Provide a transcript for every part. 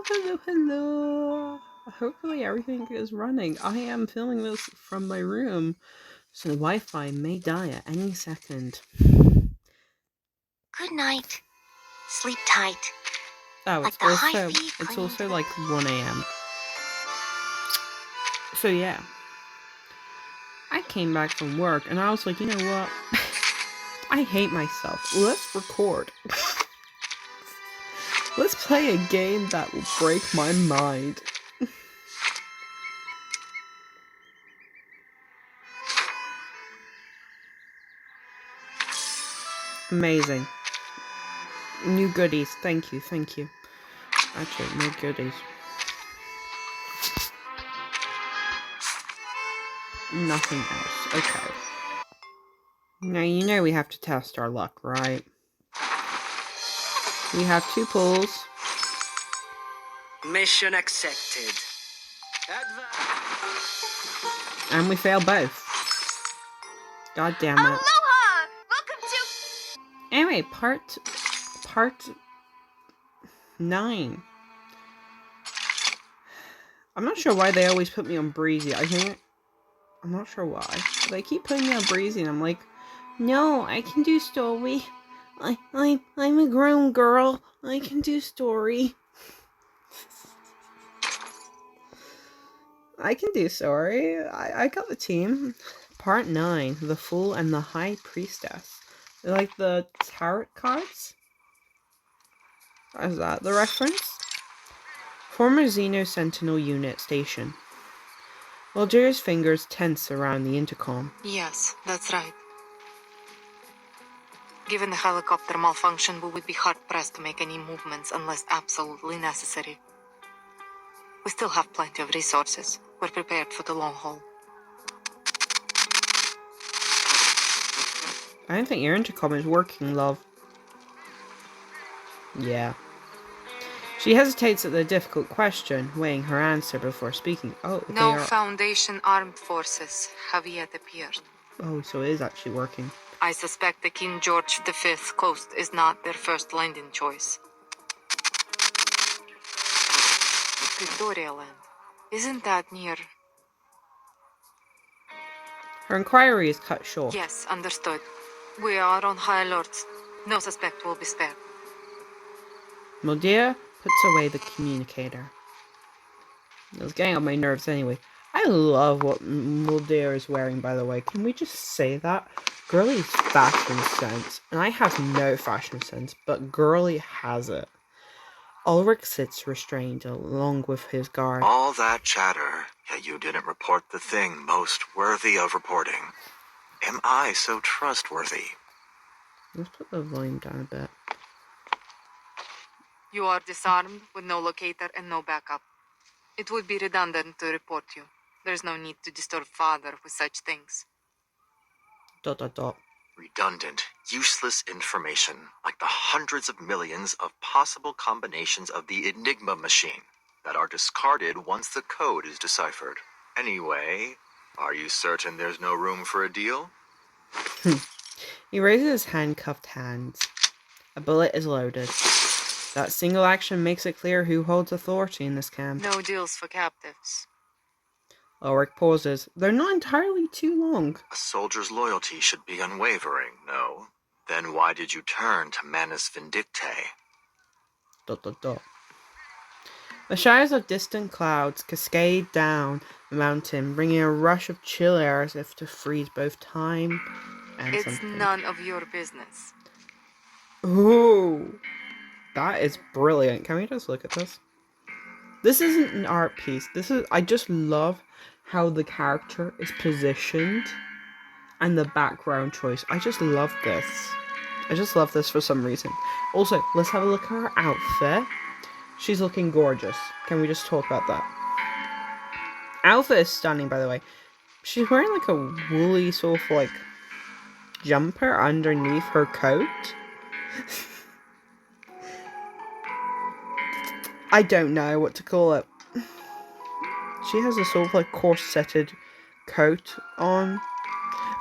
Hello. Hopefully everything is running. I am filming this from my room, so the Wi-Fi may die at any second. Good night. Sleep tight. Oh, Like the high feet it's clinging also to like 1 a.m. So yeah, I came back from work and I was like, you know what? I hate myself. Let's record. Let's play a game that will break my mind. Amazing. New goodies. Thank you. Actually, no goodies. Nothing else. Okay. Now you know we have to test our luck, right? We have 2 pulls. Mission accepted. And we fail both. God damn it. Aloha! Welcome to... Anyway, part 9. I'm not sure why they always put me on breezy. I'm not sure why. They keep putting me on breezy and I'm like, no, I can do story. I'm a grown girl. I can do story. I can do story. I got the team. Part 9, The Fool and the High Priestess. Like the tarot cards? Is that the reference? Former Xeno Sentinel Unit Station. Waldir's fingers tense around the intercom. Yes, that's right. Given the helicopter malfunction, we would be hard-pressed to make any movements unless absolutely necessary. We still have plenty of resources. We're prepared for the long haul. I don't think your intercom is working, love. Yeah. She hesitates at the difficult question, weighing her answer before speaking. Oh, No Foundation armed forces have yet appeared. Oh, so it is actually working. I suspect the King George V coast is not their first landing choice. Victoria Land. Isn't that near? Her inquiry is cut short. Yes, understood. We are on high alert. No suspect will be spared. Mulder puts away the communicator. It was getting on my nerves anyway. I love what Mulder is wearing, by the way. Can we just say that? Girlie's fashion sense. And I have no fashion sense, but Girlie has it. Ulrich sits restrained along with his guard. All that chatter, yet you didn't report the thing most worthy of reporting. Am I so trustworthy? Let's put the volume down a bit. You are disarmed with no locator and no backup. It would be redundant to report you. There's no need to disturb Father with such things. ... Redundant, useless information, like the hundreds of millions of possible combinations of the Enigma machine that are discarded once the code is deciphered. Anyway, are you certain there's no room for a deal? He raises his handcuffed hands. A bullet is loaded. That single action makes it clear who holds authority in this camp. No deals for captives. Ulrich pauses. They're not entirely too long. A soldier's loyalty should be unwavering, no? Then why did you turn to Manus Vindictae? The shadows of distant clouds cascade down the mountain, bringing a rush of chill air as if to freeze both time and It's something. none of your business. Ooh, that is brilliant. Can we just look at this? This isn't an art piece. I just love how the character is positioned and the background choice. I just love this. I just love this for some reason. Also, let's have a look at her outfit. She's looking gorgeous. Can we just talk about that? Outfit is stunning, by the way. She's wearing like a woolly sort of like jumper underneath her coat. I don't know what to call it. She has a sort of like corseted coat on,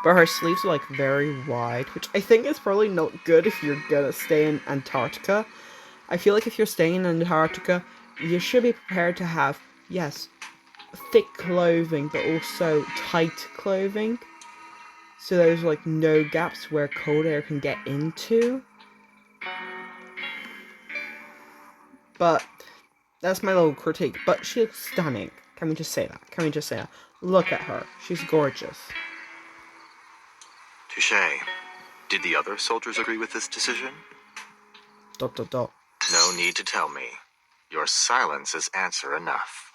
but her sleeves are like very wide, which I think is probably not good if you're gonna stay in Antarctica. I feel like if you're staying in Antarctica, you should be prepared to have, yes, thick clothing, but also tight clothing. So there's like no gaps where cold air can get into. But that's my little critique. But she looks stunning. Can we just say that? Can we just say that? Look at her. She's gorgeous. Touché. Did the other soldiers agree with this decision? ... No need to tell me. Your silence is answer enough.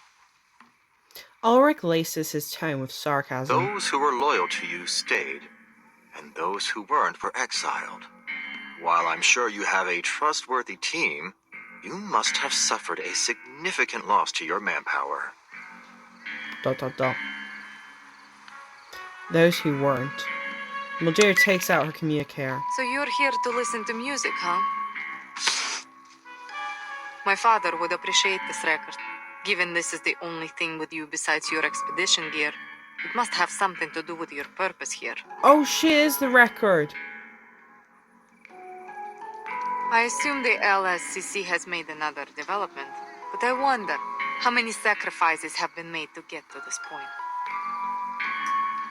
Ulrich laces his tone with sarcasm. Those who were loyal to you stayed, and those who weren't were exiled. While I'm sure you have a trustworthy team, you must have suffered a significant loss to your manpower. Those who weren't. Mulder takes out her communicator. So you're here to listen to music, huh? My father would appreciate this record. Given this is the only thing with you besides your expedition gear, it must have something to do with your purpose here. Oh, she is the record. I assume the LSCC has made another development, but I wonder how many sacrifices have been made to get to this point.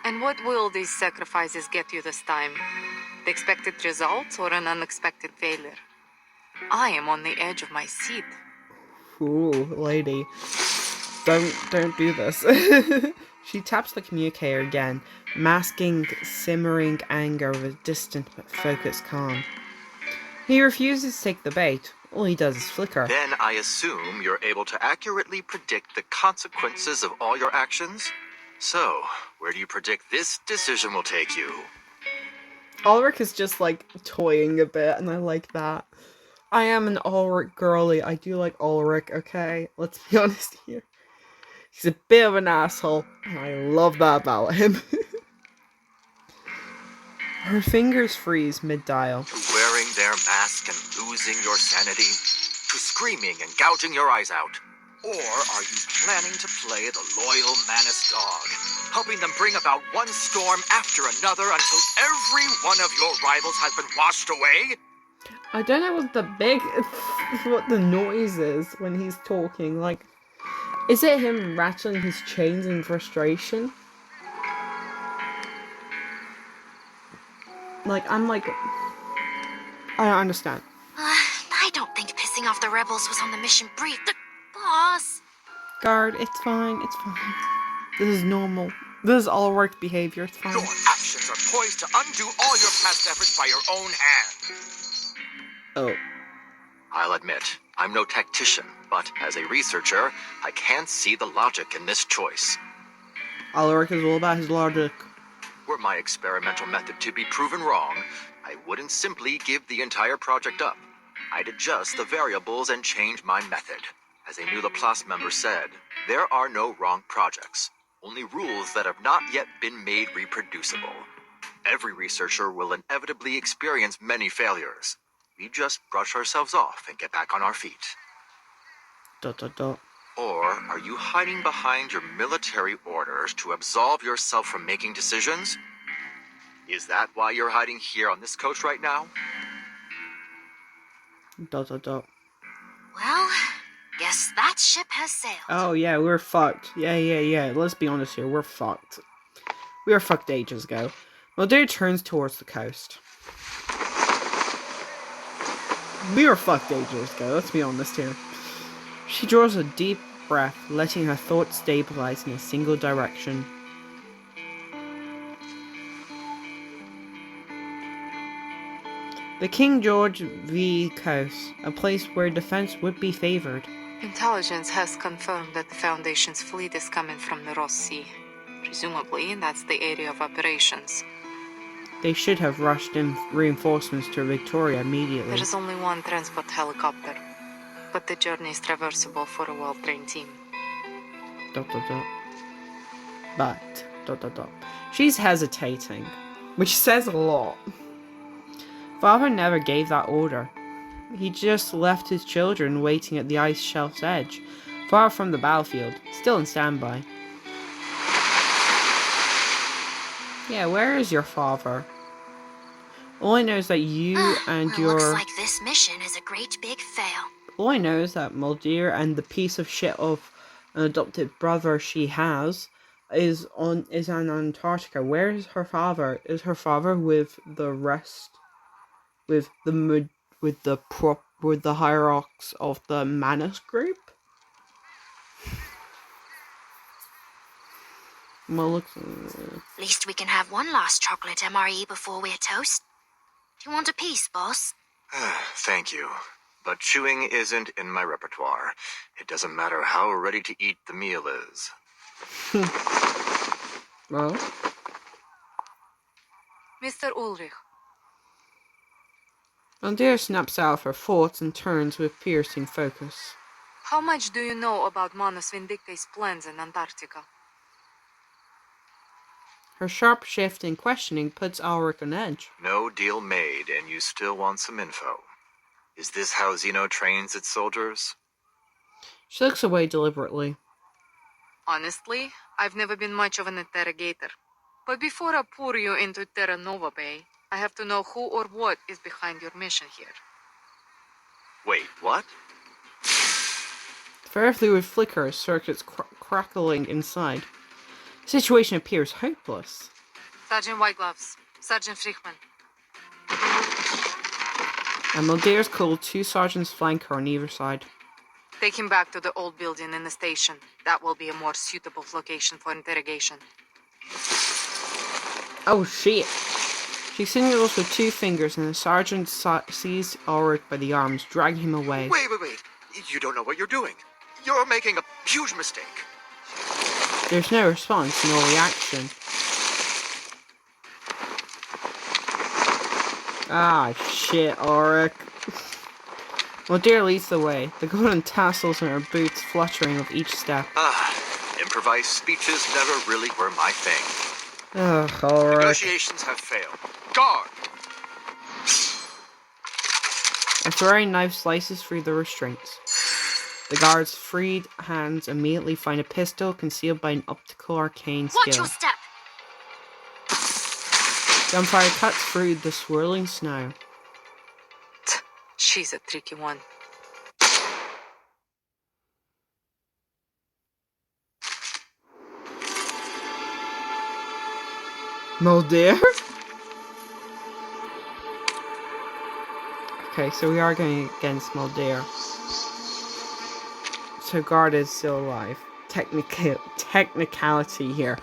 And what will these sacrifices get you this time? The expected results or an unexpected failure? I am on the edge of my seat. Ooh, lady. Don't do this. She taps the communicator again, masking simmering anger with a distant but focused calm. He refuses to take the bait. All he does is flicker. Then I assume you're able to accurately predict the consequences of all your actions? So, where do you predict this decision will take you? Ulrich is just like toying a bit, and I like that. I am an Ulrich girly. I do like Ulrich, okay? Let's be honest here. He's a bit of an asshole, and I love that about him. Her fingers freeze mid-dial. To wearing their mask and losing your sanity? To screaming and gouging your eyes out? Or are you planning to play the loyal Manus dog, helping them bring about one storm after another until every one of your rivals has been washed away? I don't know what the noise is when he's talking. Like, is it him rattling his chains in frustration? Like, I don't understand. I don't think pissing off the rebels was on the mission brief. Boss! Guard, it's fine, it's fine. This is normal. This is Ulrich behavior, it's fine. Your actions are poised to undo all your past efforts by your own hand. Oh. I'll admit, I'm no tactician, but as a researcher, I can't see the logic in this choice. Ulrich is all about his logic. Were my experimental method to be proven wrong, I wouldn't simply give the entire project up. I'd adjust the variables and change my method. As a new Laplace member said, there are no wrong projects, only rules that have not yet been made reproducible. Every researcher will inevitably experience many failures. We just brush ourselves off and get back on our feet. ... Or are you hiding behind your military orders to absolve yourself from making decisions? Is that why you're hiding here on this coast right now? Well, guess that ship has sailed. Oh yeah, we're fucked. Yeah. Let's be honest here, we're fucked. We were fucked ages ago. Mulder turns towards the coast. We were fucked ages ago, let's be honest here. She draws a deep breath, letting her thoughts stabilize in a single direction. The King George V coast, a place where defense would be favored. Intelligence has confirmed that the Foundation's fleet is coming from the Ross Sea. Presumably, that's the area of operations. They should have rushed in reinforcements to Victoria immediately. There is only one transport helicopter, but the journey is traversable for a well-trained team. But, she's hesitating, which says a lot. Father never gave that order. He just left his children waiting at the ice shelf's edge, far from the battlefield, still in standby. Yeah, where is your father? All I know is that you and your... Looks like this mission is a great big fail. All I know is that Muldeer and the piece of shit of an adopted brother she has is in Antarctica. Where is her father? Is her father with the rest, with the hierarchs of the Manus group? Well, looks. Least we can have one last chocolate MRE before we're toast. Do you want a piece, boss? Thank you. But chewing isn't in my repertoire. It doesn't matter how ready to eat the meal is. Well, Mr. Ulrich, Muldeer snaps out of her thoughts and turns with piercing focus. how much do you know about Manus Vindicte's plans in Antarctica? Her sharp shift in questioning puts Ulrich on edge. No deal made, and you still want some info. Is this how Xeno trains its soldiers? She looks away deliberately. Honestly, I've never been much of an interrogator. But before I pour you into Terra Nova Bay, I have to know who or what is behind your mission here. Wait, what? The ferrofluid flickers, circuits crackling inside. The situation appears hopeless. Sergeant Whitegloves, Sergeant Frichman. And Muldeer's called 2 sergeants flank her on either side. Take him back to the old building in the station. That will be a more suitable location for interrogation. Oh shit! She signals with 2 fingers and the sergeant seized Ulrich by the arms, dragging him away. Wait. You don't know what you're doing. You're making a huge mistake. There's no response, no reaction. Ah, shit, Ulrich. Muldeer leads the way, the golden tassels in her boots fluttering with each step. Improvised speeches never really were my thing. Ugh, Ulrich. Negotiations have failed. Guard! A throwing knife slices through the restraints. The guard's freed hands immediately find a pistol concealed by an optical arcane Watch skill. your step! Gunfire cuts through the swirling snow. She's a tricky one. Muldeer? Okay, so we are going against Muldeer. So Guard is still alive. Technicality here.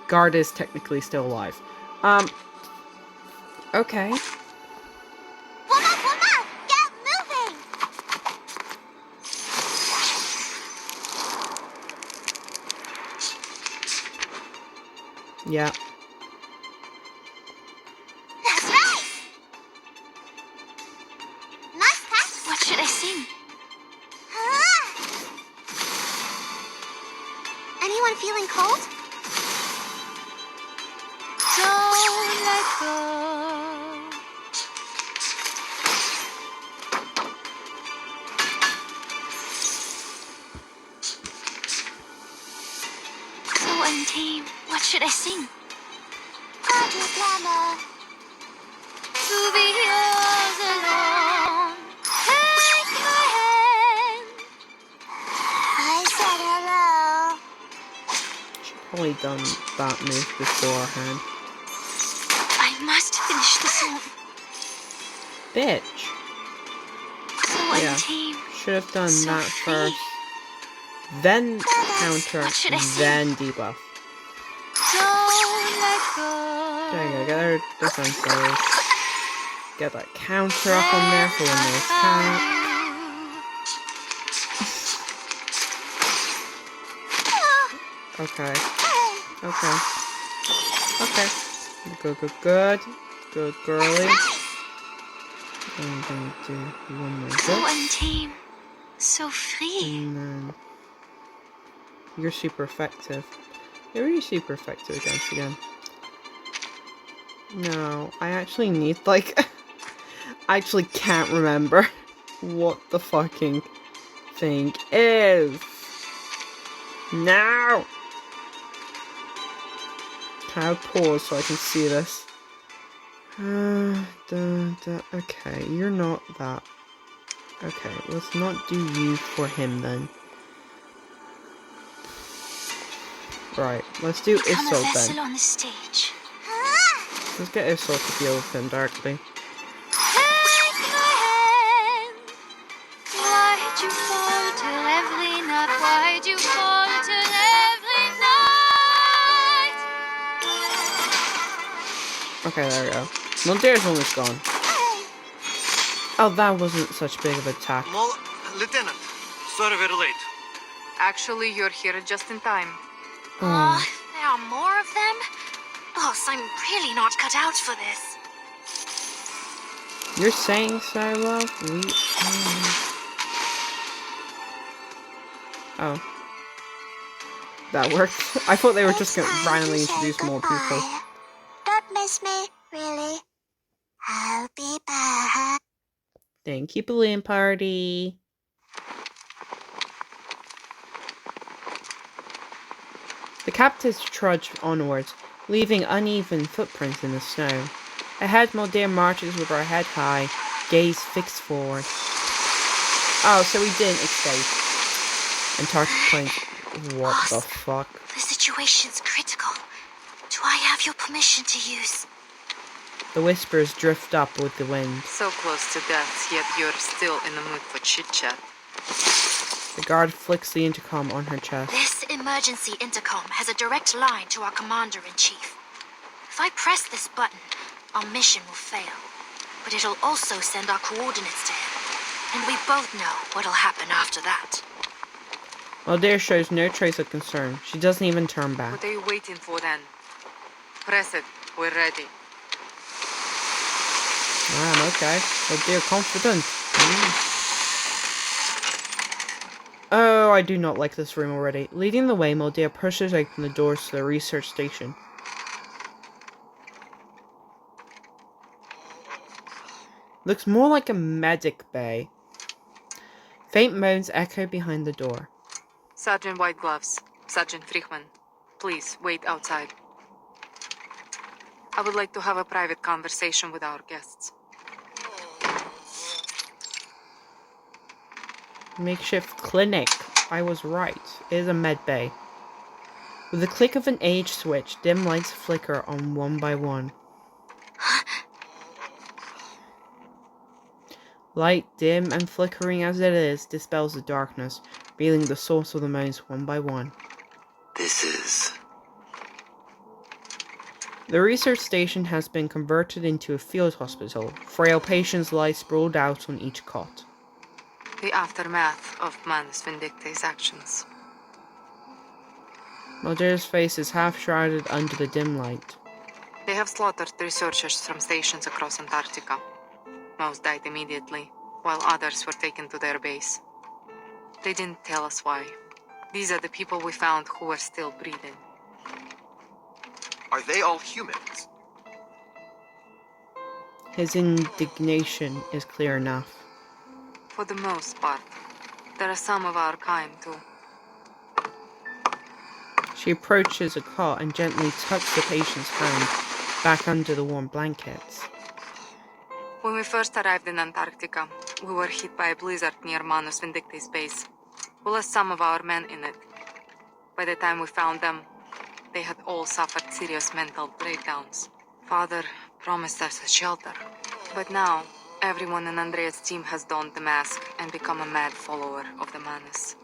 Guard is technically still alive. Okay. Woman! Get moving! Yeah. That's right! Nice catch! What should I sing? Anyone feeling cold? Don't let go. So untamed. What should I sing? Radio Glamour. To be yours alone. Take my hand. I said hello. She's probably done that move beforehand. I must finish the song. Bitch. So Yeah. untamed. Should have done So that free. first. Then counter, What should I sing? then debuff. Don't let go. There you go, get her defenses. Get that counter up on there for when they attack. Okay. Good. Good girly. I'm gonna do one more So bit. untamed. So free. And then you're super effective. You're really super effective against again. No, I actually need like I actually can't remember what the fucking thing is. Now! Can I pause so I can see this? Okay, you're not that. Okay, let's not do you for him then. Right, let's do Become a Isolde vessel then. on the stage. Let's get Isolde to deal with him directly. Take my hand. Why'd you fall till every night? Why'd you fall till every night? Okay, there we go. Muldear's almost gone. Oh, that wasn't such big of an attack. Lieutenant, sorry we're late. Actually, you're here just in time. Oh, There are more of them? Boss, I'm really not cut out for this. you're saying so, love? Oh. That worked. I thought they were just going to randomly introduce more people. Don't miss me, really. I'll be back. Thank you, balloon party. The captives trudge onwards, leaving uneven footprints in the snow. Ahead, Muldear marches with her head high, gaze fixed forward. Oh, so we didn't escape. Antarctic Plains. What the fuck? The situation's critical. Do I have your permission to use? The whispers drift up with the wind. So close to death, yet you're still in the mood for chit-chat. The guard flicks the intercom on her chest. This emergency intercom has a direct line to our commander-in-chief. If I press this button, our mission will fail. But it'll also send our coordinates to him. And we both know what'll happen after that. Muldear shows no trace of concern. She doesn't even turn back. What are you waiting for then? Press it. We're ready. Okay. Muldear confident. Oh, I do not like this room already. Leading the way, Muldear pushes open the doors to the research station. Looks more like a medic bay. Faint moans echo behind the door. Sergeant Whitegloves, Sergeant Friedman, please wait outside. I would like to have a private conversation with our guests. Makeshift clinic. I was right. It is a med bay. With the click of an age switch, dim lights flicker on one by one. Light, dim and flickering as it is, dispels the darkness, revealing the source of the moans one by one. This is... The research station has been converted into a field hospital. Frail patients lie sprawled out on each cot. The aftermath of Manus Vindicta's actions. Muldear's face is half shrouded under the dim light. They have slaughtered researchers from stations across Antarctica. Most died immediately, while others were taken to their base. They didn't tell us why. These are the people we found who were still breathing. Are they all humans? His indignation is clear enough. For the most part. There are some of our kind, too. She approaches a cot and gently tucks the patient's hand back under the warm blankets. When we first arrived in Antarctica, we were hit by a blizzard near Manus Vindicta's base. We lost some of our men in it. By the time we found them, they had all suffered serious mental breakdowns. Father promised us a shelter. But now, everyone in Andrea's team has donned the mask and become a mad follower of the Manus.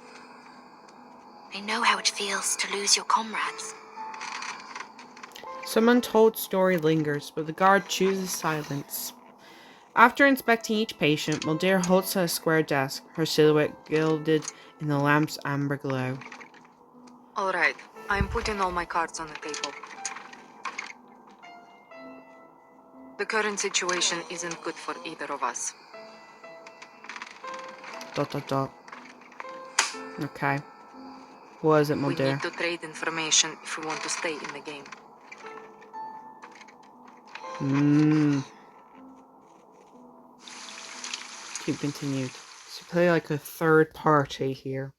I know how it feels to lose your comrades. Some untold story lingers, but the guard chooses silence. After inspecting each patient, Muldear halts at a square desk, her silhouette gilded in the lamp's amber glow. All right, I'm putting all my cards on the table. The current situation isn't good for either of us. ... Okay. What is it, We Muldear? need to trade information if we want to stay in the game. Keep continued. So play like a third party here.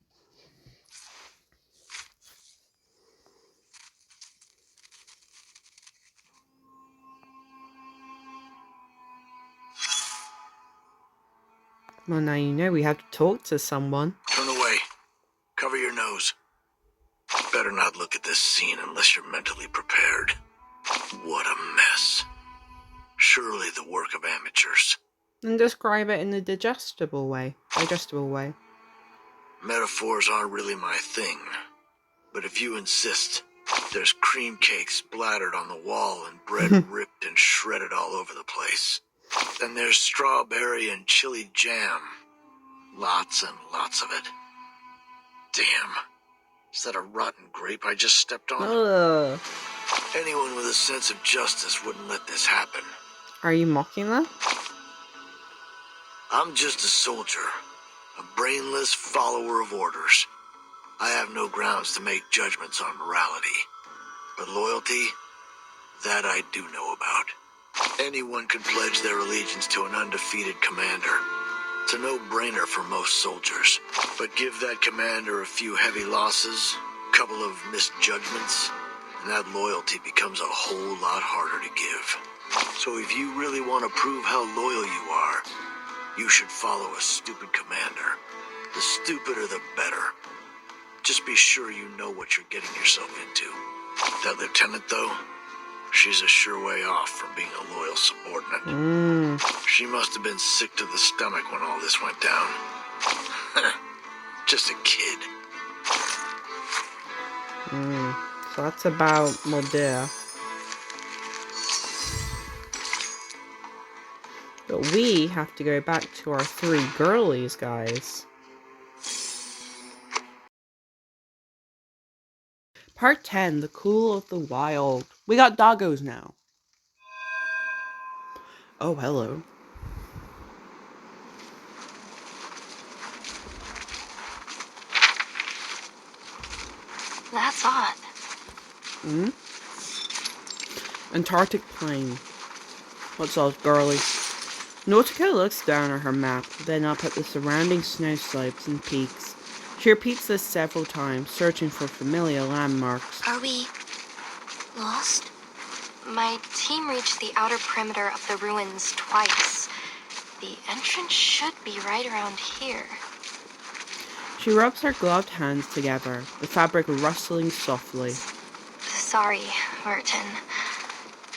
Well, now you know we have to talk to someone. Turn away. Cover your nose. Better not look at this scene unless you're mentally prepared. What a mess. Surely the work of amateurs. And describe it in the digestible way. Metaphors aren't really my thing. But if you insist, there's cream cake splattered on the wall and bread ripped and shredded all over the place. Then there's strawberry and chili jam. Lots and lots of it. Damn. Is that a rotten grape I just stepped on? Ugh. Anyone with a sense of justice wouldn't let this happen. Are you mocking that? I'm just a soldier, a brainless follower of orders. I have no grounds to make judgments on morality. But loyalty, that I do know about. Anyone can pledge their allegiance to an undefeated commander. It's a no-brainer for most soldiers. But give that commander a few heavy losses, a couple of misjudgments, and that loyalty becomes a whole lot harder to give. So if you really want to prove how loyal you are, you should follow a stupid commander. The stupider the better. Just be sure you know what you're getting yourself into. That lieutenant, though, she's a sure way off from being a loyal subordinate. She must have been sick to the stomach when all this went down. Just a kid. So that's about Modea. But we have to go back to our 3 girlies, guys. Part 10, The Cool of the Wild. We got doggos now. Oh, hello. That's odd. Antarctic Plain. What's up, girlie? Nautica looks down at her map, then up at the surrounding snow slopes and peaks. She repeats this several times, searching for familiar landmarks. Are we lost? My team reached the outer perimeter of the ruins twice. The entrance should be right around here. She rubs her gloved hands together, the fabric rustling softly. Sorry, Merton.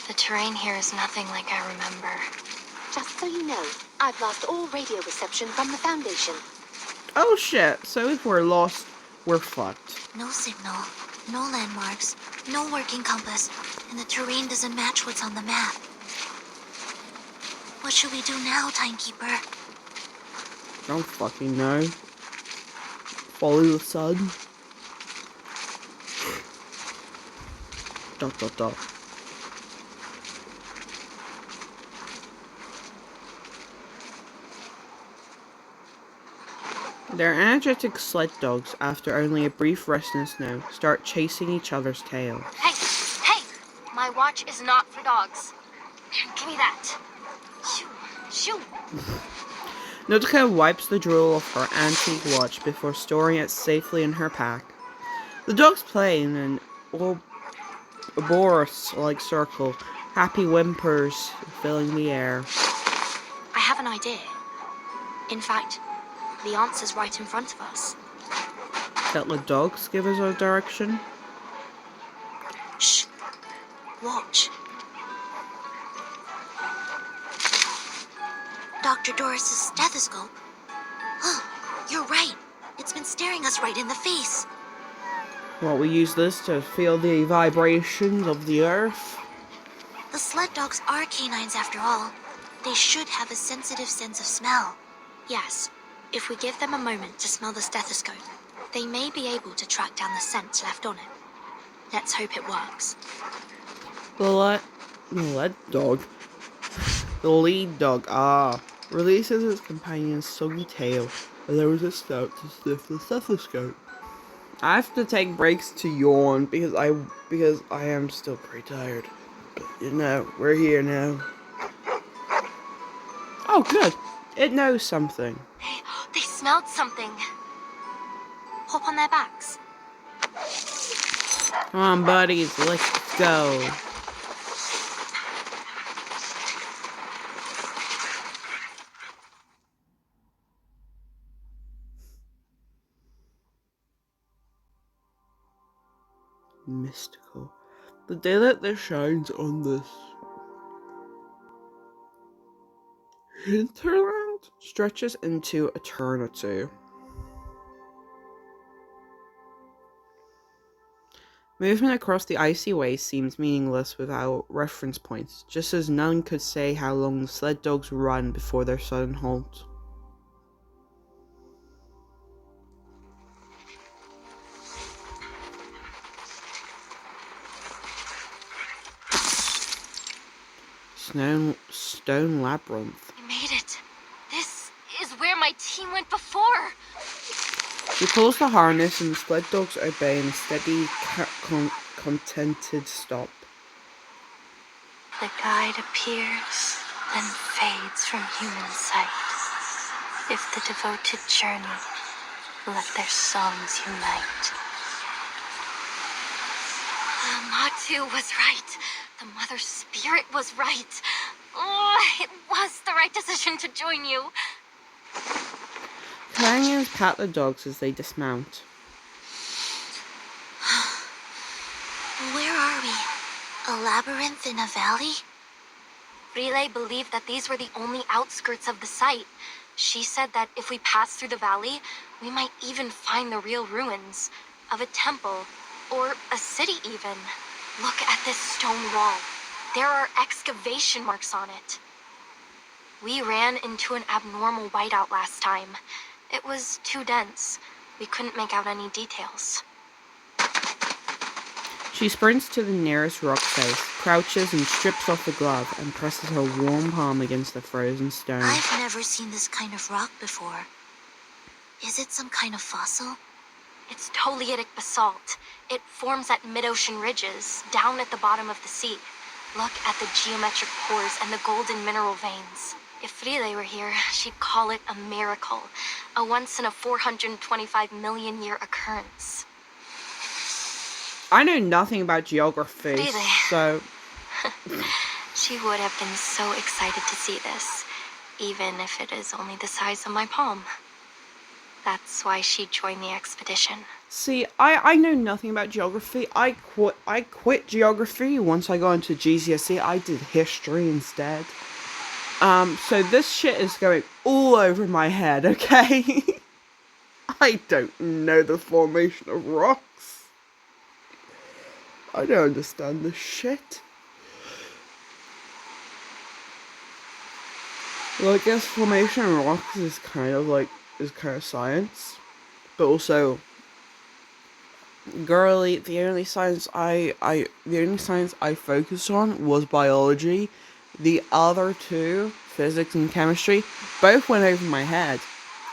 The terrain here is nothing like I remember. Just so you know, I've lost all radio reception from the Foundation. Oh shit, so if we're lost, we're fucked. No signal, no landmarks, no working compass, and the terrain doesn't match what's on the map. What should we do now, Timekeeper? Don't fucking know. Follow the sun. Dot dot dot. Their energetic sled dogs, after only a brief rest in the snow, start chasing each other's tails. Hey! Hey! My watch is not for dogs. Give me that. Shoo! Shoo! Nautica wipes the drool off her antique watch before storing it safely in her pack. The dogs play in an Ouroboros-like circle, happy whimpers filling the air. I have an idea. In fact, the answer's right in front of us. Let the dogs give us our direction. Shh. Watch. Dr. Doris's stethoscope. Oh, you're right. It's been staring us right in the face. Well, we use this to feel the vibrations of the earth. The sled dogs are canines after all. They should have a sensitive sense of smell. Yes, if we give them a moment to smell the stethoscope, they may be able to track down the scents left on it. Let's hope it works. The lead dog, releases its companion's soggy tail, and there was a start to sniff the stethoscope. I have to take breaks to yawn because I am still pretty tired. But you know, we're here now. Oh, good. It knows something. They smelled something. Hop on their backs. Come on, buddies, let's go. mystical. The daylight that shines on this hinterland stretches into eternity. Movement across the icy waste seems meaningless without reference points, just as none could say how long the sled dogs run before their sudden halt. Stone Labyrinth. We made it. This is where my team went before. She pulls the harness and the sled dogs obey in a steady, contented stop. The guide appears, then fades from human sight. If the devoted journey, let their songs unite. Matu was right. The Mother Spirit was right. Oh, it was the right decision to join you. Companions pat the dogs as they dismount. Where are we? A labyrinth in a valley? Relay believed that these were the only outskirts of the site. She said that if we pass through the valley, we might even find the real ruins of a temple, or a city even. Look at this stone wall. There are excavation marks on it. We ran into an abnormal whiteout last time. It was too dense. We couldn't make out any details. She sprints to the nearest rock face, crouches and strips off the glove, and presses her warm palm against the frozen stone. I've never seen this kind of rock before. Is it some kind of fossil? It's Toliitic basalt. It forms at mid-ocean ridges, down at the bottom of the sea. Look at the geometric pores and the golden mineral veins. If Fride were here, she'd call it a miracle. A once in a 425 million year occurrence. I know nothing about geography, Really? so... She would have been so excited to see this, even if it is only the size of my palm. That's why she joined the expedition. See, I know nothing about geography. I quit geography once I got into GCSE. I did history instead. So this shit is going all over my head, okay? I don't know the formation of rocks. I don't understand this shit. Well, I guess formation of rocks is kind of science, but also, girly, the only science I focused on was biology. The other two, physics and chemistry, both went over my head.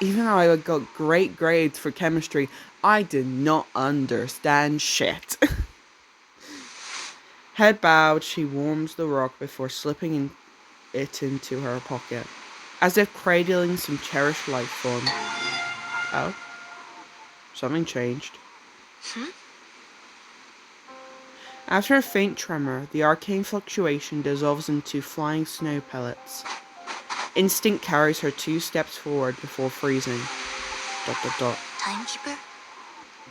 Even though I got great grades for chemistry, I did not understand shit. Head bowed, she warms the rock before slipping it into her pocket, as if cradling some cherished life form. Oh? Something changed. After a faint tremor, the arcane fluctuation dissolves into flying snow pellets. Instinct carries her 2 steps forward before freezing. ... Timekeeper?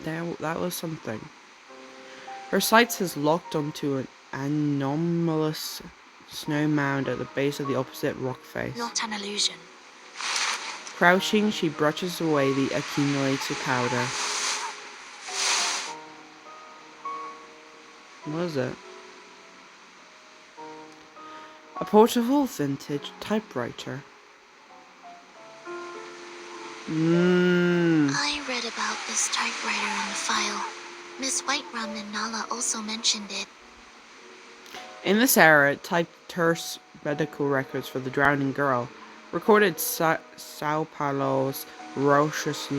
That was something. Her sights has locked onto an anomalous snow mound at the base of the opposite rock face. Not an illusion. Crouching, she brushes away the accumulated powder. What is it? A portable vintage typewriter. I read about this typewriter in the file. Miss Whiterum and Nala also mentioned it. In this era, it typed terse medical records for the drowning girl, recorded Sao Paulo's raucous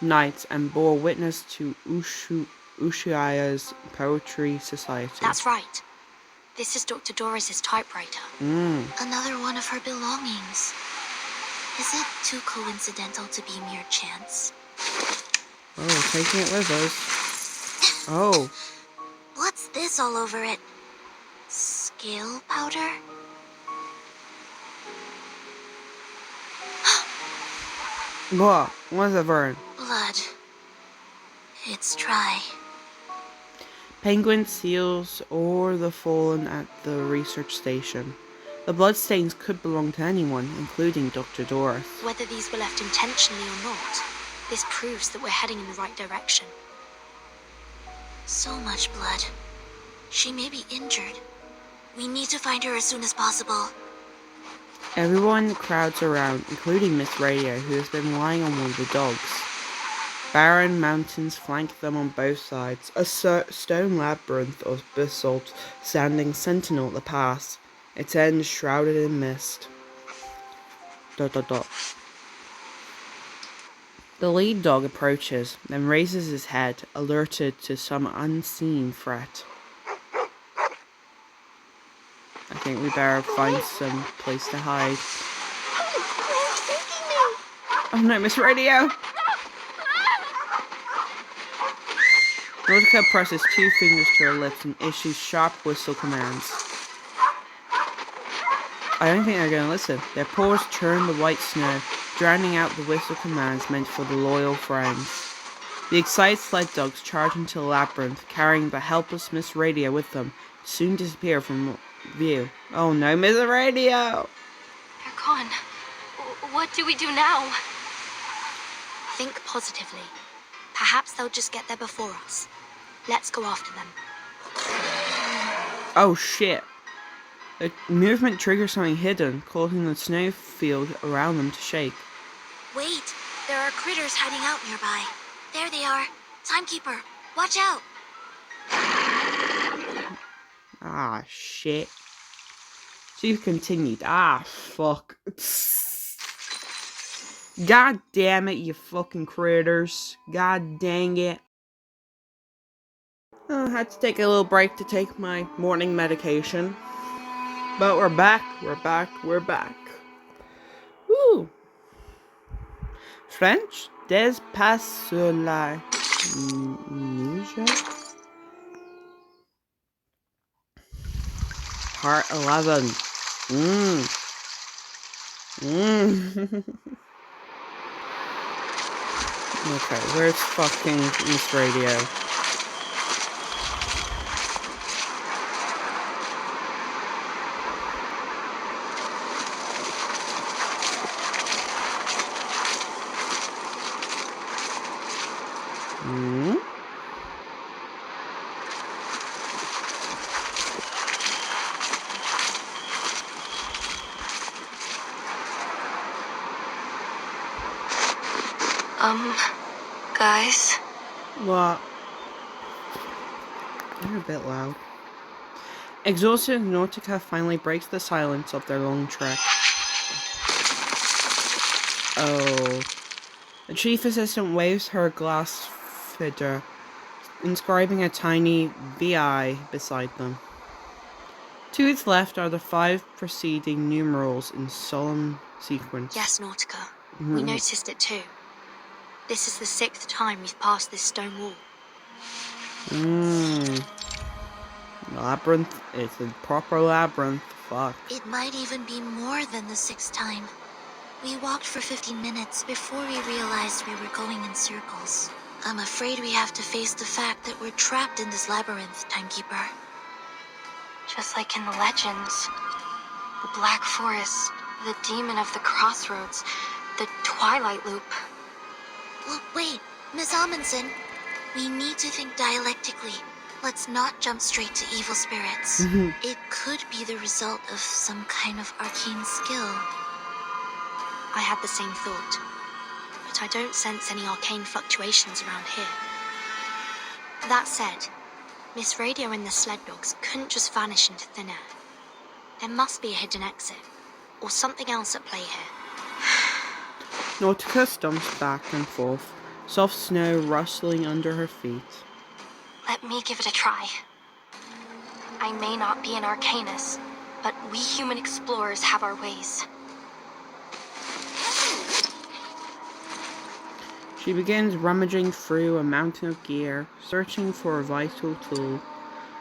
nights, and bore witness to Ushuaia's Poetry Society. That's right. This is Dr. Doris's typewriter. Another one of her belongings. Is it too coincidental to be mere chance? Oh, taking it with us. Oh. What's this all over it? Scale powder? What's it, Vern? Blood. It's dry. Penguin, seals, or the fallen at the research station. The bloodstains could belong to anyone, including Dr. Doris. Whether these were left intentionally or not, this proves that we're heading in the right direction. So much blood. She may be injured. We need to find her as soon as possible. Everyone crowds around, including Miss Radio, who has been lying on one of the dogs. Barren mountains flank them on both sides, a stone labyrinth of basalt standing sentinel at the pass, its end shrouded in mist. ... The lead dog approaches, then raises his head, alerted to some unseen threat. I think we better find some place to hide. Oh no, Miss Radio! Nautica presses 2 fingers to her lips and issues sharp whistle commands. I don't think they're going to listen. Their paws churn the white snow, drowning out the whistle commands meant for the loyal friends. The excited sled dogs charge into the labyrinth, carrying the helpless Miss Radio with them, to soon disappear from view. Oh no, Miss Radio! They're gone. What do we do now? Think positively. Perhaps they'll just get there before us. Let's go after them. Oh shit. The movement triggers something hidden, causing the snowfield around them to shake. Wait, there are critters hiding out nearby. There they are. Timekeeper, watch out! Ah, shit. She continued. Ah, fuck. God damn it, you fucking critters. God dang it. I had to take a little break to take my morning medication. But we're back. Woo! French des pas sur la Niger. Part 11. Okay, where's fucking Miss Radio? Guys? What? They're a bit loud. Exhausted, Nautica finally breaks the silence of their long trek. Oh. The chief assistant waves her glass fiddle, inscribing a tiny VI beside them. To its left are the 5 preceding numerals in solemn sequence. Yes, Nautica. We noticed it too. This is the 6th time we've passed this stone wall. Labyrinth. It's a proper labyrinth. Fuck. It might even be more than the 6th time. We walked for 15 minutes before we realized we were going in circles. I'm afraid we have to face the fact that we're trapped in this labyrinth, Timekeeper. Just like in the legends. The Black Forest, the Demon of the Crossroads, the Twilight Loop. Well, wait, Miss Amundsen. We need to think dialectically. Let's not jump straight to evil spirits. It could be the result of some kind of arcane skill. I had the same thought, but I don't sense any arcane fluctuations around here. That said, Miss Radio and the sled dogs couldn't just vanish into thin air. There must be a hidden exit, or something else at play here. Nautica stumps back and forth, soft snow rustling under her feet. Let me give it a try. I may not be an Arcanist, but we human explorers have our ways. She begins rummaging through a mountain of gear, searching for a vital tool.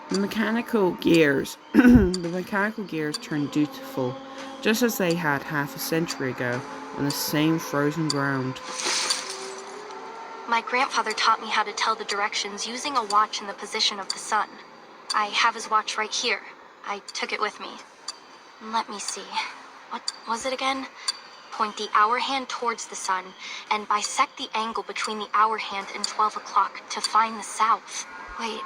The mechanical gears turn dutiful, just as they had half a century ago, on the same frozen ground. My grandfather taught me how to tell the directions using a watch in the position of the sun. I have his watch right here. I took it with me. Let me see. What was it again? Point the hour hand towards the sun and bisect the angle between the hour hand and 12 o'clock to find the south. Wait,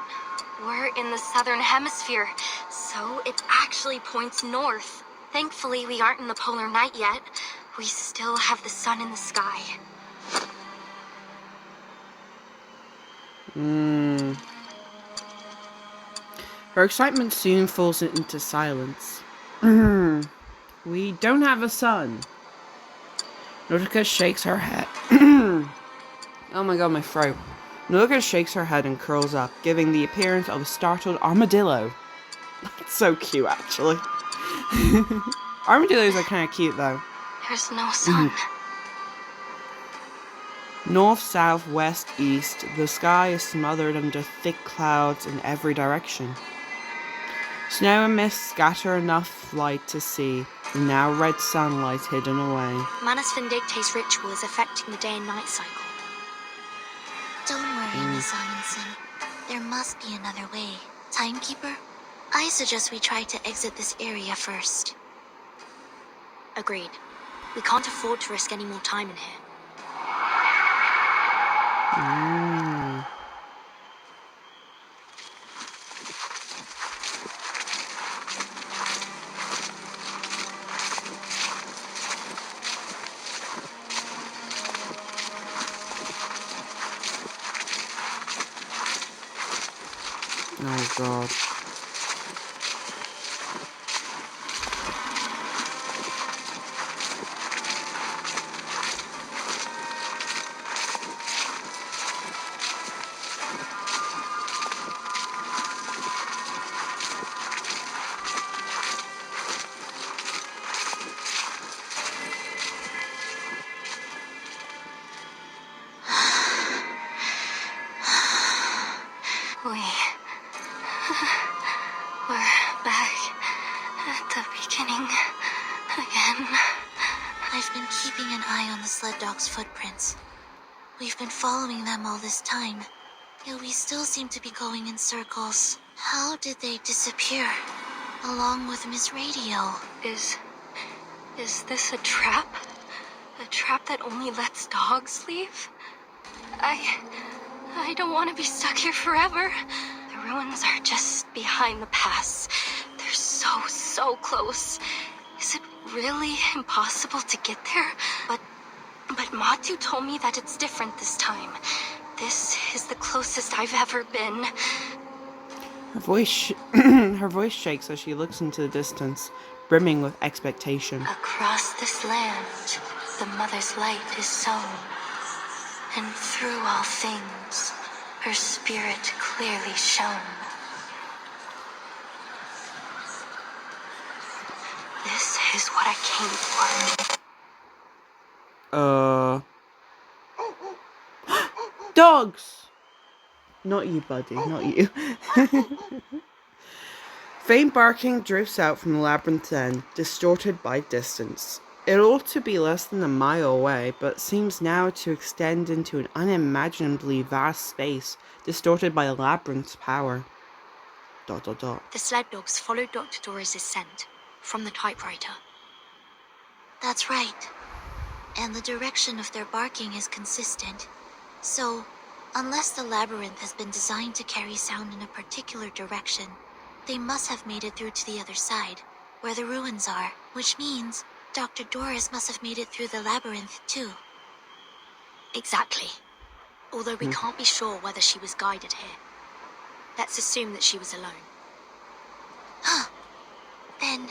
we're in the southern hemisphere, so it actually points north. Thankfully, we aren't in the polar night yet. We still have the sun in the sky. Her excitement soon falls into silence. We don't have a sun. Nautica shakes her head. Oh my god, my throat. Nautica shakes her head and curls up, giving the appearance of a startled armadillo. That's so cute, actually. Armadillos are kind of cute, though. There's no sun. North, south, west, east, the sky is smothered under thick clouds in every direction. Snow and mist scatter enough light to see, the now red sunlight hidden away. Manus Vindicte's ritual is affecting the day and night cycle. Don't worry, Miss Amundsen. There must be another way. Timekeeper, I suggest we try to exit this area first. Agreed. We can't afford to risk any more time in here. Oh god. We're back at the beginning again. I've been keeping an eye on the sled dog's footprints. We've been following them all this time, yet we still seem to be going in circles. How did they disappear? Along with Miss Radio. Is this a trap? A trap that only lets dogs leave? I don't want to be stuck here forever. The ruins are just behind the pass. They're so close. Is it really impossible to get there? But Matu told me that it's different this time. This is the closest I've ever been. Her voice shakes as she looks into the distance, brimming with expectation. Across this land, the mother's light is sown. And through all things, her spirit clearly shone. This is what I came for. Dogs! Not you, buddy, not you. Faint barking drifts out from the labyrinth's end, distorted by distance. It ought to be less than a mile away, but seems now to extend into an unimaginably vast space, distorted by the labyrinth's power. ... The sled dogs followed Dr. Doris' scent from the typewriter. That's right. And the direction of their barking is consistent. So, unless the labyrinth has been designed to carry sound in a particular direction, they must have made it through to the other side, where the ruins are, which means Dr. Doris must have made it through the labyrinth too. Exactly. Although we can't be sure whether she was guided here. Let's assume that she was alone. Then,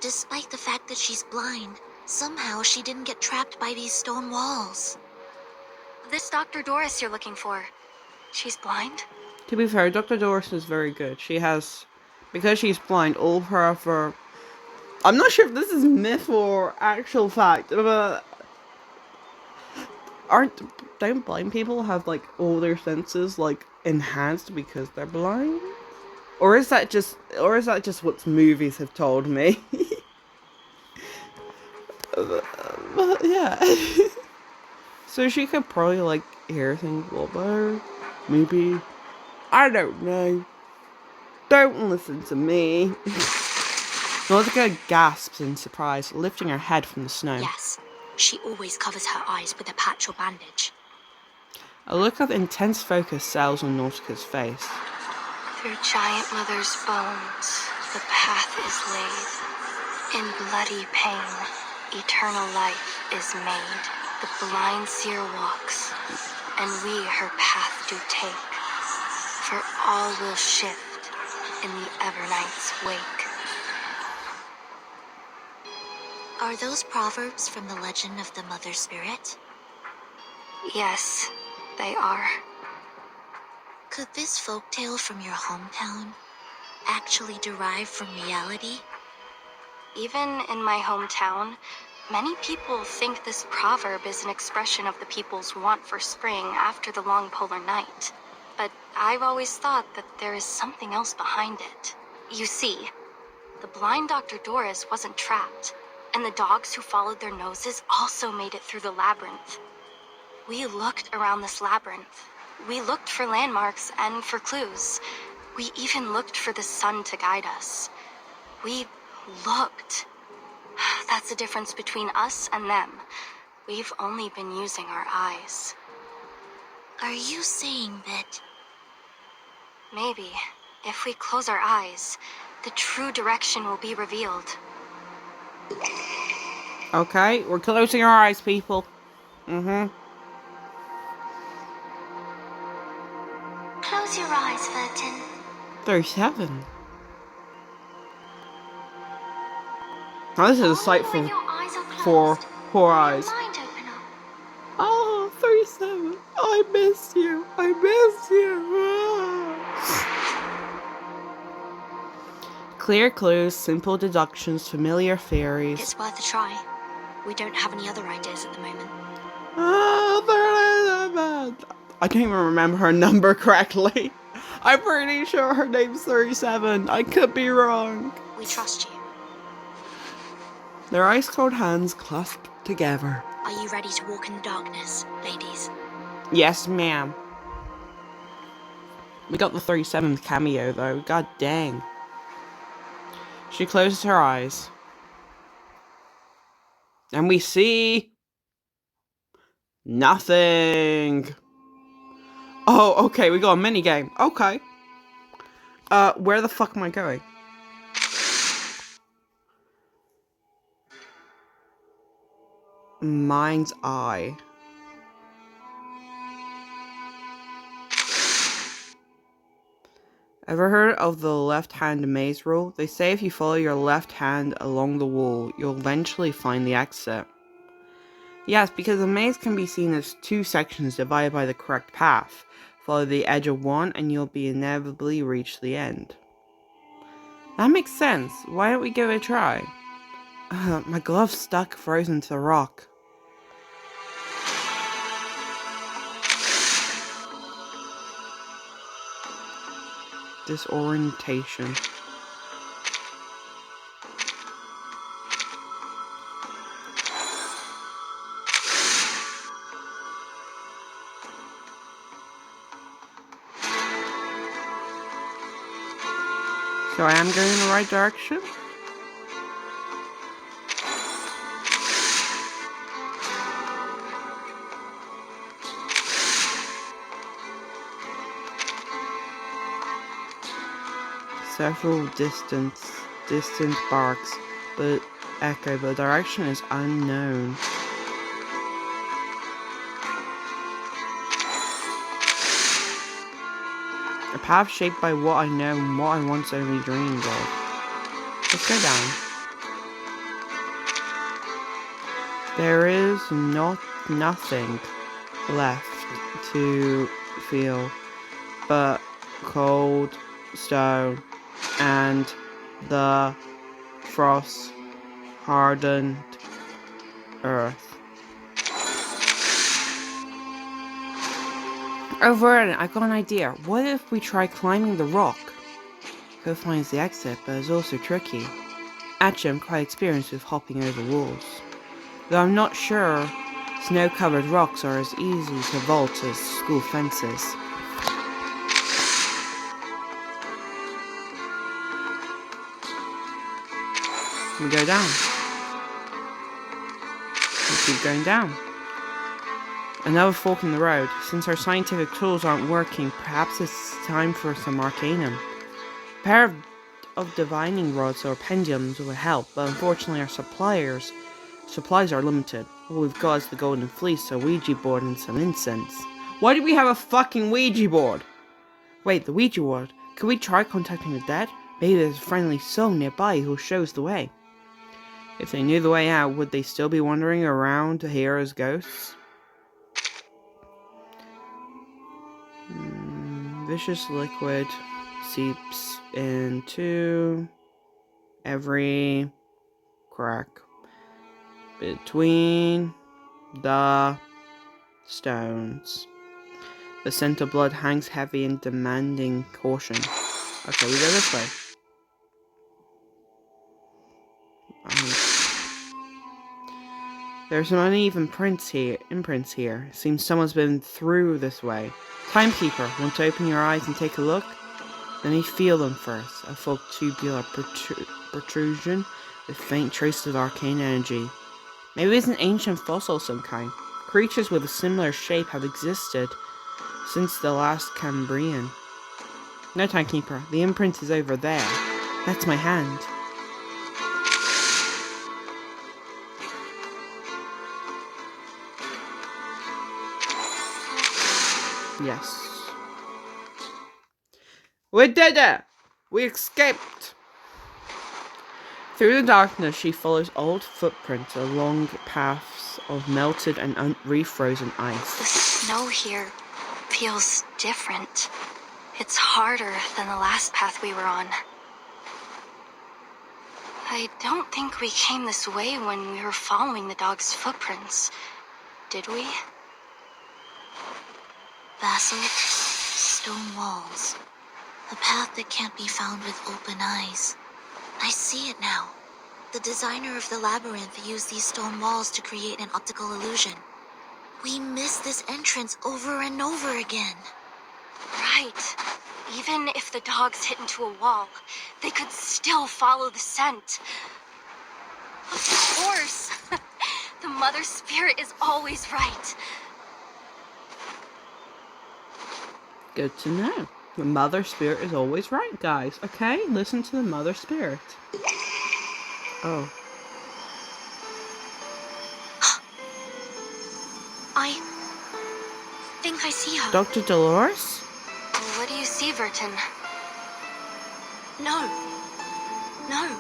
despite the fact that she's blind, somehow she didn't get trapped by these stone walls. This Dr. Doris you're looking for, she's blind? To be fair, Dr. Doris is very good. She has, because she's blind, all of her other... I'm not sure if this is myth or actual fact, but... Don't blind people have, like, all their senses, like, enhanced because they're blind? Or is that just what movies have told me? But yeah. So she could probably like hear things a little better. Maybe. I don't know. Don't listen to me. Nausicaa gasps in surprise, lifting her head from the snow. Yes, she always covers her eyes with a patch or bandage. A look of intense focus settles on Nautica's face. Through Giant Mother's bones, the path is laid. In bloody pain, eternal life is made. The blind seer walks, and we her path do take. For all will shift in the Evernight's wake. Are those proverbs from the legend of the Mother Spirit? Yes, they are. Could this folktale from your hometown actually derive from reality? Even in my hometown, many people think this proverb is an expression of the people's want for spring after the long polar night. But I've always thought that there is something else behind it. You see, the blind Dr. Doris wasn't trapped, and the dogs who followed their noses also made it through the labyrinth. We looked around this labyrinth. We looked for landmarks and for clues. We even looked for the sun to guide us. We looked. That's the difference between us and them. We've only been using our eyes. Are you saying that... Maybe, if we close our eyes, the true direction will be revealed. Okay, we're closing our eyes, people. Close your eyes, Vertin. 37. Now this is a sight When for your eyes are for closed, poor will eyes. your mind open up? Oh, 37. I miss you. I miss you. Clear clues, simple deductions, familiar theories. It's worth a try. We don't have any other ideas at the moment. Oh, 37. I don't even remember her number correctly. I'm pretty sure her name's 37. I could be wrong. We trust you. Their ice-cold hands clasped together. Are you ready to walk in the darkness, ladies? Yes, ma'am. We got the 37th cameo, though. God dang. She closes her eyes. And we see... nothing. Oh, okay, we got a mini game. Okay. Where the fuck am I going? Mind's eye. Ever heard of the left-hand maze rule? They say if you follow your left hand along the wall, you'll eventually find the exit. Yes, because a maze can be seen as two sections divided by the correct path. Follow the edge of one and you'll be inevitably reach the end. That makes sense. Why don't we give it a try? My glove's stuck frozen to the rock. Disorientation. So I am going in the right direction? Several distant barks, but echo, but the direction is unknown. A path shaped by what I know and what I once only dreamed of. Let's go down. There is nothing left to feel but cold stone and the frost hardened earth. Oh, Vernon, I got an idea. What if we try climbing the rock? Go finds the exit, but it's also tricky. Actually, I'm quite experienced with hopping over walls. though I'm not sure snow-covered rocks are as easy to vault as school fences. We go down. We keep going down. Another fork in the road. Since our scientific tools aren't working, perhaps it's time for some arcanum. A pair of divining rods or pendulums would help, but unfortunately our supplies are limited. All we've got is the golden fleece, a Ouija board, and some incense. Why do we have a fucking Ouija board? Wait, the Ouija board? Could we try contacting the dead? Maybe there's a friendly soul nearby who shows the way. If they knew the way out, would they still be wandering around here as ghosts? Vicious liquid seeps into every crack between the stones. The scent of blood hangs heavy and demanding caution. Okay, we go this way. There's some uneven imprints here. Seems someone's been through this way. Timekeeper, want to open your eyes and take a look? Let me feel them first. A full tubular protrusion with faint traces of arcane energy. Maybe it's an ancient fossil of some kind. Creatures with a similar shape have existed since the last Cambrian. No, Timekeeper, the imprint is over there. That's my hand. Yes. We did it! We escaped! Through the darkness, she follows old footprints along paths of melted and refrozen The Uh. ice. snow here feels different. It's harder than the last path we were on. I don't think we came this way when we were following the dog's footprints, did we? Basalt, stone walls. A path that can't be found with open eyes. I see it now. The designer of the labyrinth used these stone walls to create an optical illusion. We missed this entrance over and over again. Right. Even if the dogs hit into a wall, they could still follow the scent. Of course. The mother spirit is always right. Good to know. The mother spirit is always right, guys. Okay? Listen to the mother spirit. Oh. I think I see her. Dr. Dolores? What do you see, Verton? No. No.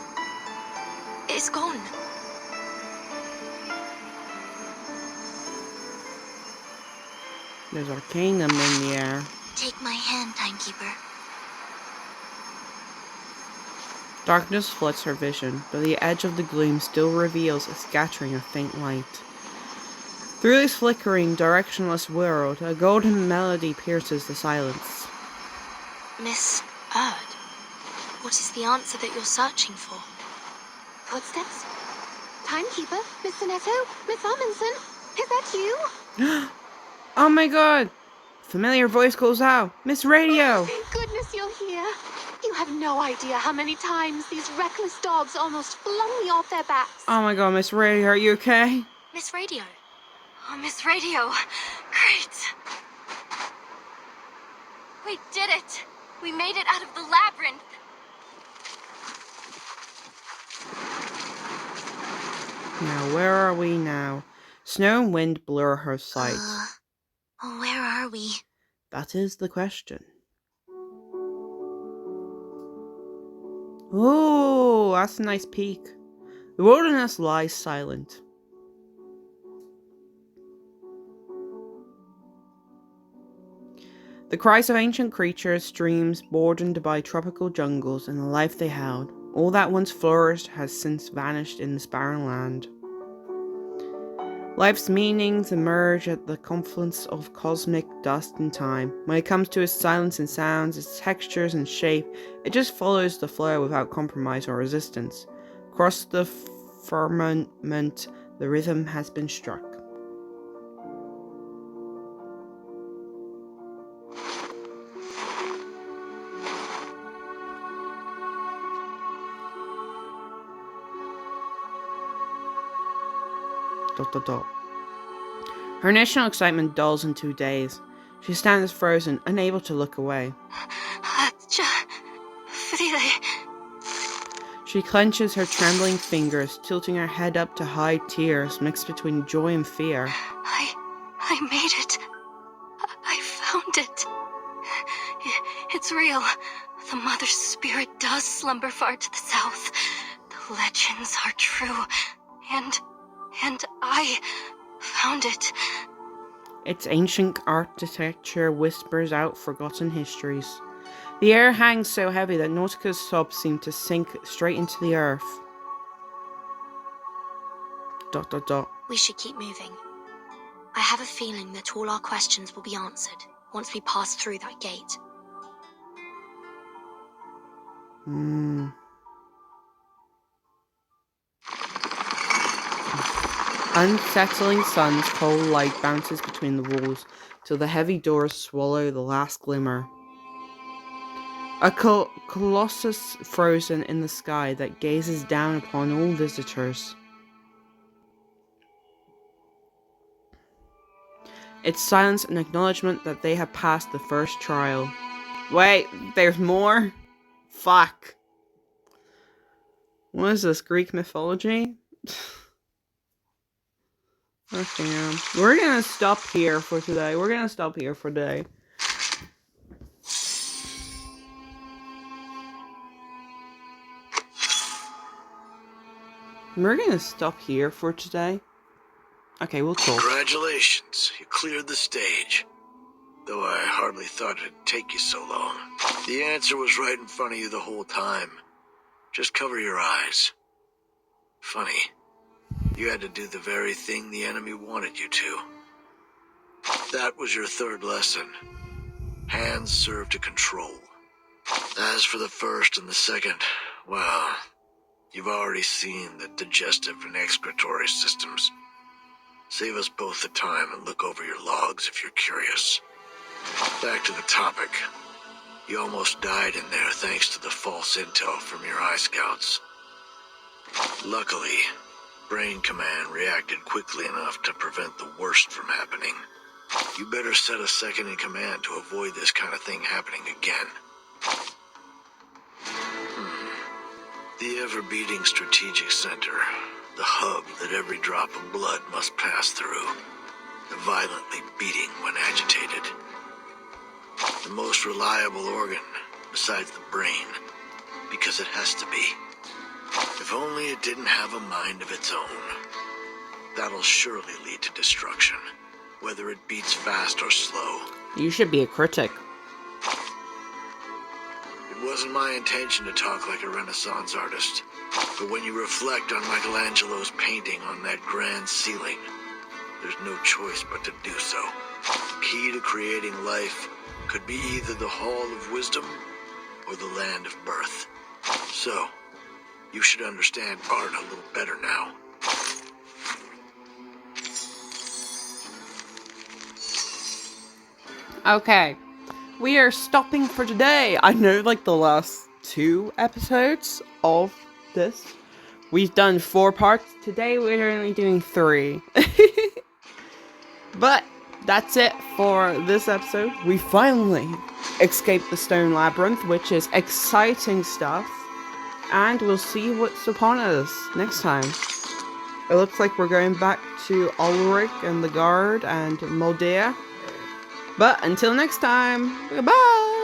It's gone. There's arcanum in the air. Take my hand, Timekeeper. Darkness floods her vision, but the edge of the gloom still reveals a scattering of faint light. Through this flickering, directionless world, a golden melody pierces the silence. Miss Erd. What is the answer that you're searching for? Footsteps? Timekeeper? Miss Sinetto? Miss Amundsen? Is that you? Oh my god! Familiar voice calls out, Miss Radio! Thank goodness you're here. You have no idea how many times these reckless dogs almost flung me off their backs. Oh my god, Miss Radio, are you okay? Miss Radio. Oh, Miss Radio. Great. We did it. We made it out of the labyrinth. Now, where are we now? Snow and wind blur her sight. Where are we? That is the question. Oh, that's a nice peak. The wilderness lies silent. The cries of ancient creatures, streams bordered by tropical jungles, and the life they held, all that once flourished has since vanished in this barren land. Life's meanings emerge at the confluence of cosmic dust and time. When it comes to its silence and sounds, its textures and shape, it just follows the flow without compromise or resistance. Across the firmament, The rhythm has been struck. Dot, dot, dot. Her initial excitement dulls in 2 days. She stands frozen, unable to look away. She clenches her trembling fingers, tilting her head up to hide tears mixed between joy and fear. I made it. I found it. It's real. The Mother's spirit does slumber far to the south. The legends are true. And I found it. Its ancient architecture whispers out forgotten histories. The air hangs so heavy that Nautica's sobs seem to sink straight into the earth. Dot, dot, dot. We should keep moving. I have a feeling that all our questions will be answered once we pass through that gate. Unsettling sun's cold light bounces between the walls till the heavy doors swallow the last glimmer. A colossus frozen in the sky that gazes down upon all visitors. Its silence an acknowledgement that they have passed the first trial. Wait, there's more? Fuck. What is this, Greek mythology? Oh, damn. We're gonna stop here for today. We're gonna stop here for today. We're gonna stop here for today. Okay, we'll talk. Congratulations, you cleared the stage. Though I hardly thought it'd take you so long. The answer was right in front of you the whole time. Just cover your eyes. Funny, you had to do the very thing the enemy wanted you to. That was your third lesson. Hands serve to control. As for the first and the second, well, you've already seen the digestive and excretory systems. Save us both the time and look over your logs if you're curious. Back to the topic. You almost died in there thanks to the false intel from your eye scouts. Luckily, Brain Command reacted quickly enough to prevent the worst from happening. You better set a second in command to avoid this kind of thing happening again. The ever-beating strategic center, the hub that every drop of blood must pass through, violently beating when agitated. The most reliable organ, besides the brain, because it has to be. If only it didn't have a mind of its own. That'll surely lead to destruction, whether it beats fast or slow. You should be a critic. It wasn't my intention to talk like a Renaissance artist, but when you reflect on Michelangelo's painting on that grand ceiling, there's no choice but to do so. The key to creating life could be either the Hall of Wisdom or the Land of Birth. So, you should understand art a little better now. Okay, we are stopping for today. I know, like, the last 2 episodes of this, we've done 4 parts. Today we're only doing 3. But that's it for this episode. We finally escaped the Stone Labyrinth, which is exciting stuff. And we'll see what's upon us next time. It looks like we're going back to Ulrich and the Guard and Moldea. But until next time, goodbye!